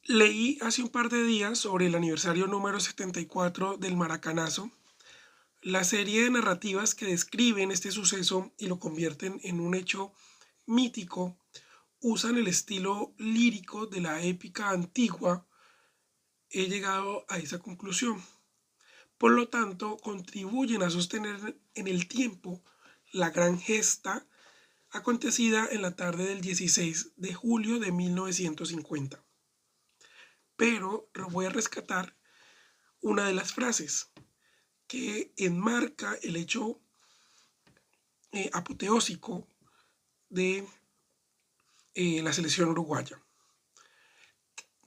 Leí hace un par de días sobre el aniversario número 74 del Maracanazo, la serie de narrativas que describen este suceso y lo convierten en un hecho mítico. Usan el estilo lírico de la épica antigua. He llegado a esa conclusión. Por lo tanto, contribuyen a sostener en el tiempo la gran gesta acontecida en la tarde del 16 de julio de 1950. Pero voy a rescatar una de las frases que enmarca el hecho apoteósico de la selección uruguaya.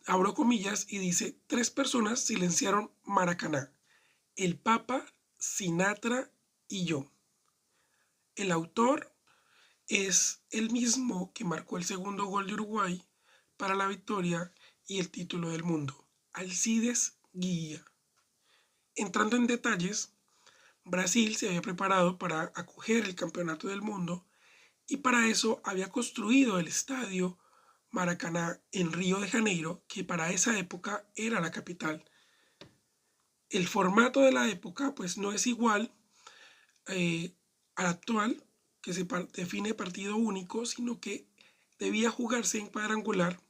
Abro comillas y dice: 3 personas silenciaron Maracaná: el Papa, Sinatra y yo. El autor es el mismo que marcó el segundo gol de Uruguay para la victoria y el título del mundo, Alcides Guía. Entrando en detalles, Brasil se había preparado para acoger el campeonato del mundo y para eso había construido el estadio Maracaná en Río de Janeiro, que para esa época era la capital. El formato de la época pues no es igual al actual, que se define partido único, sino que debía jugarse en cuadrangular.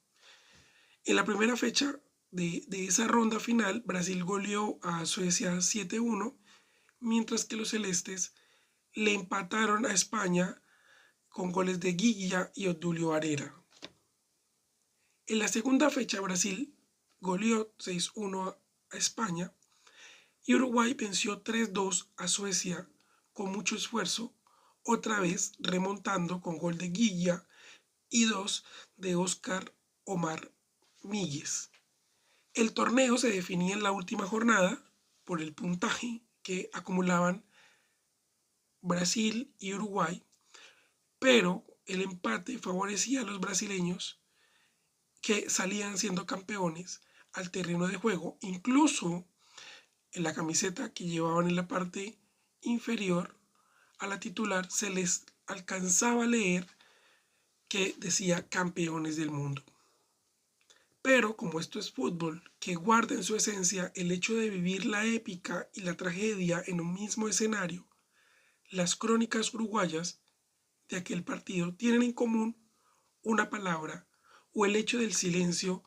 En la primera fecha de esa ronda final, Brasil goleó a Suecia 7-1, mientras que los celestes le empataron a España con goles de Guilla y Odulio Varela. En la segunda fecha, Brasil goleó 6-1 a España y Uruguay venció 3-2 a Suecia con mucho esfuerzo, otra vez remontando con gol de Guilla y 2 de Oscar Omar Míguez. El torneo se definía en la última jornada por el puntaje que acumulaban Brasil y Uruguay, pero el empate favorecía a los brasileños, que salían siendo campeones al terreno de juego. Incluso en la camiseta que llevaban en la parte inferior a la titular se les alcanzaba a leer que decía campeones del mundo. Pero como esto es fútbol, que guarda en su esencia el hecho de vivir la épica y la tragedia en un mismo escenario, las crónicas uruguayas de aquel partido tienen en común una palabra o el hecho del silencio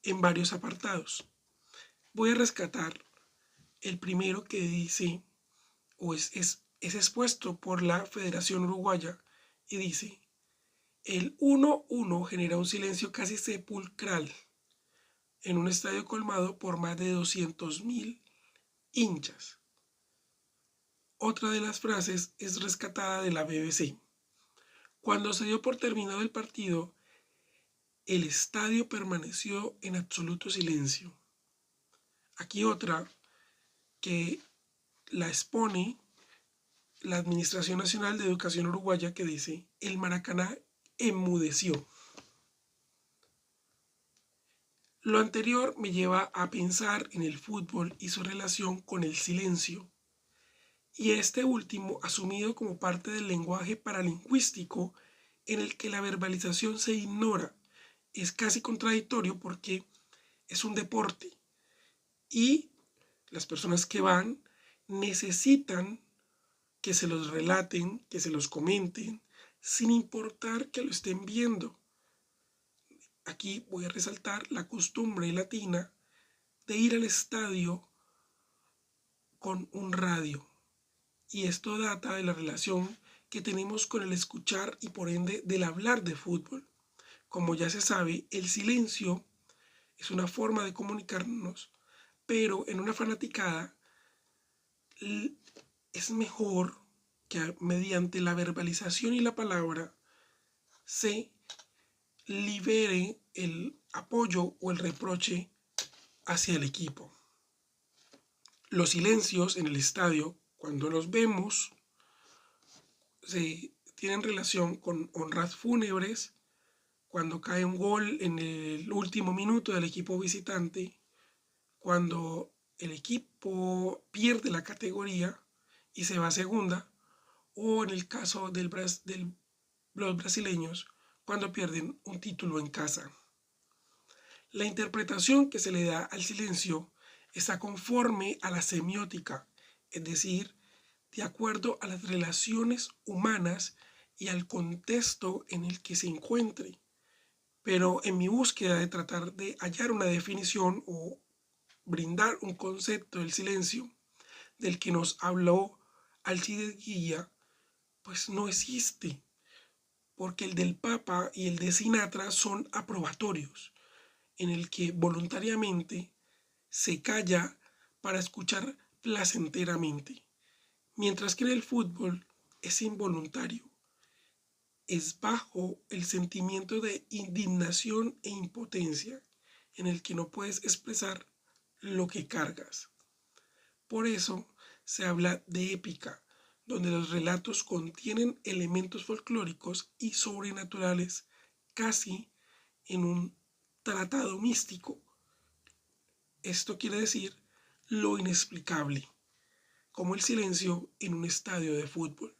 en varios apartados. Voy a rescatar el primero que dice, o es expuesto por la Federación Uruguaya, y dice: el 1-1 genera un silencio casi sepulcral en un estadio colmado por más de 200.000 hinchas. Otra de las frases es rescatada de la BBC. Cuando se dio por terminado el partido, el estadio permaneció en absoluto silencio. Aquí otra que la expone la Administración Nacional de Educación Uruguaya, que dice: el Maracaná enmudeció. Lo anterior me lleva a pensar en el fútbol y su relación con el silencio, y este último asumido como parte del lenguaje paralingüístico en el que la verbalización se ignora. Es casi contradictorio porque es un deporte y las personas que van necesitan que se los relaten, que se los comenten, sin importar que lo estén viendo. Aquí voy a resaltar la costumbre latina de ir al estadio con un radio. Y esto data de la relación que tenemos con el escuchar y por ende del hablar de fútbol. Como ya se sabe, el silencio es una forma de comunicarnos, pero en una fanaticada es mejor que mediante la verbalización y la palabra se libere el apoyo o el reproche hacia el equipo. Los silencios en el estadio, cuando los vemos, se tienen relación con honras fúnebres, cuando cae un gol en el último minuto del equipo visitante, cuando el equipo pierde la categoría y se va a segunda, o en el caso de los brasileños, cuando pierden un título en casa. La interpretación que se le da al silencio está conforme a la semiótica, es decir, de acuerdo a las relaciones humanas y al contexto en el que se encuentre. Pero en mi búsqueda de tratar de hallar una definición o brindar un concepto del silencio del que nos habló Alcides Guilla, pues no existe, porque el del Papa y el de Sinatra son aprobatorios, en el que voluntariamente se calla para escuchar placenteramente, mientras que en el fútbol es involuntario, es bajo el sentimiento de indignación e impotencia, en el que no puedes expresar lo que cargas. Por eso se habla de épica, donde los relatos contienen elementos folclóricos y sobrenaturales, casi en un tratado místico. Esto quiere decir lo inexplicable, como el silencio en un estadio de fútbol.